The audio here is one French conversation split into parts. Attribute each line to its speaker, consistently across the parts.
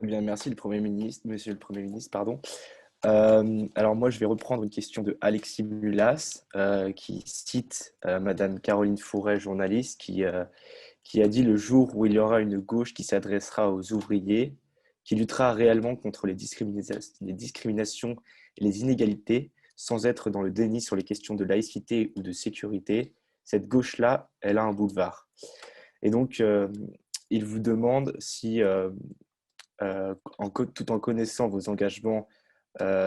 Speaker 1: Très bien, merci le Premier ministre, monsieur le Premier ministre, pardon. Alors moi, je vais reprendre une question de Alexis Mulas, qui cite Madame Caroline Fourret, journaliste, qui a dit: «Le jour où il y aura une gauche qui s'adressera aux ouvriers, qui luttera réellement contre les discriminations et les inégalités, sans être dans le déni sur les questions de laïcité ou de sécurité, cette gauche-là, elle a un boulevard.» Et donc, il vous demande si, tout en connaissant vos engagements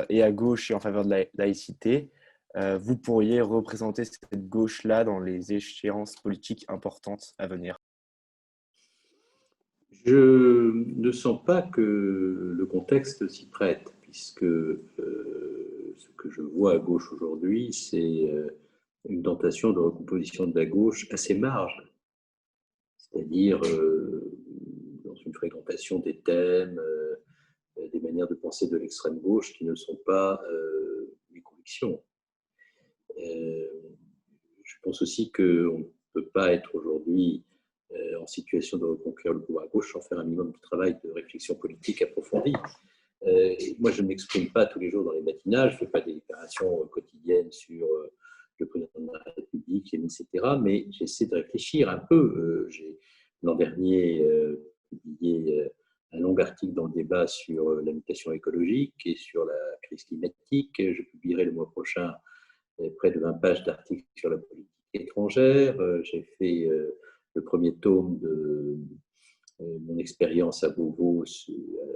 Speaker 1: et à gauche et en faveur de la laïcité, vous pourriez représenter cette gauche-là dans les échéances politiques importantes à venir.
Speaker 2: Je ne sens pas que le contexte s'y prête, puisque ce que je vois à gauche aujourd'hui, c'est une tentation de recomposition de la gauche à ses marges, c'est-à-dire dans une fréquentation des thèmes, des manières de penser de l'extrême gauche qui ne sont pas mes convictions. Euh, je pense aussi qu'on ne peut pas être aujourd'hui en situation de reconquérir le pouvoir à gauche sans faire un minimum de travail de réflexion politique approfondie. Moi, je ne m'exprime pas tous les jours dans les matinales, je ne fais pas des déclarations quotidiennes sur le président de la République, etc. Mais j'essaie de réfléchir un peu. J'ai l'an dernier publié un long article dans le débat sur la mutation écologique et sur la crise climatique. Je publierai le mois prochain près de 20 pages d'articles sur la politique étrangère. J'ai fait le premier tome de mon expérience à Beauvau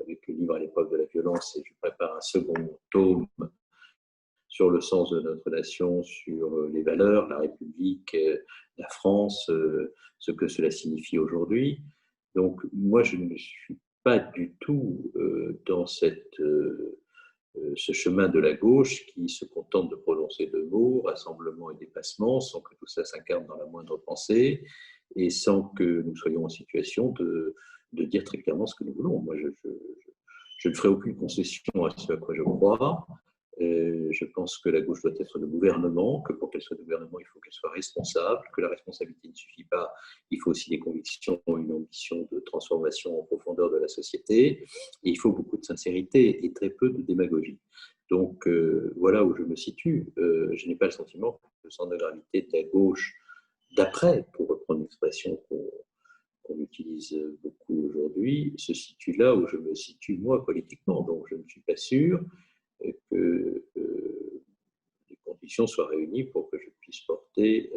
Speaker 2: avec le livre à l'épreuve de la violence, et je prépare un second tome sur le sens de notre nation, sur les valeurs, la République, la France, ce que cela signifie aujourd'hui. Donc moi, je ne suis pas du tout dans ce chemin de la gauche qui se contente de prononcer deux mots, rassemblement et dépassement, sans que tout ça s'incarne dans la moindre pensée et sans que nous soyons en situation de dire très clairement ce que nous voulons. Moi, je ne ferai aucune concession à ce à quoi je crois. Je pense que la gauche doit être de gouvernement, que pour qu'elle soit de gouvernement, il faut qu'elle soit responsable, que la responsabilité ne suffit pas, il faut aussi des convictions, une ambition de transformation en profondeur de la société, et il faut beaucoup de sincérité et très peu de démagogie. Donc voilà où je me situe. Je n'ai pas le sentiment que le centre de gravité de la gauche d'après, pour reprendre une expression qu'on utilise beaucoup aujourd'hui, se situe là où je me situe moi politiquement. Donc je ne suis pas sûr que les conditions soient réunies pour que je puisse porter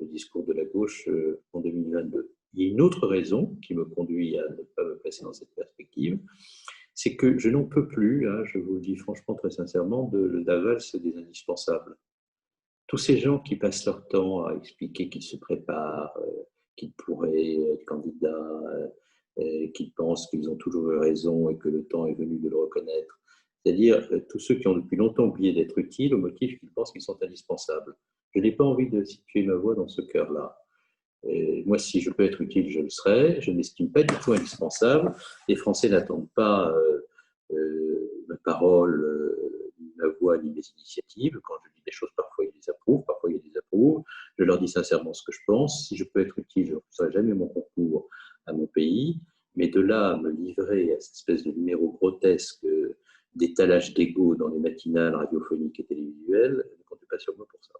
Speaker 2: le discours de la gauche en 2022. Il y a une autre raison qui me conduit à ne pas me placer dans cette perspective, c'est que je n'en peux plus, hein, je vous le dis franchement très sincèrement, de la valse des indispensables. Tous ces gens qui passent leur temps à expliquer qu'ils se préparent, qu'ils pourraient être candidats, qu'ils pensent qu'ils ont toujours eu raison et que le temps est venu de le reconnaître, c'est-à-dire tous ceux qui ont depuis longtemps oublié d'être utiles au motif qu'ils pensent qu'ils sont indispensables. Je n'ai pas envie de situer ma voix dans ce cœur-là. Moi, si je peux être utile, je le serai. Je ne m'estime pas du tout indispensable. Les Français n'attendent pas ma parole, ma voix ni mes initiatives. Quand je dis des choses, parfois ils les approuvent, parfois ils les désapprouvent. Je leur dis sincèrement ce que je pense. Si je peux être utile, je ne refuserai jamais mon concours à mon pays. Mais de là à me livrer à cette espèce de numéro grotesque d'étalage d'ego dans les matinales radiophoniques et télévisuelles, ne comptez pas sur moi pour ça.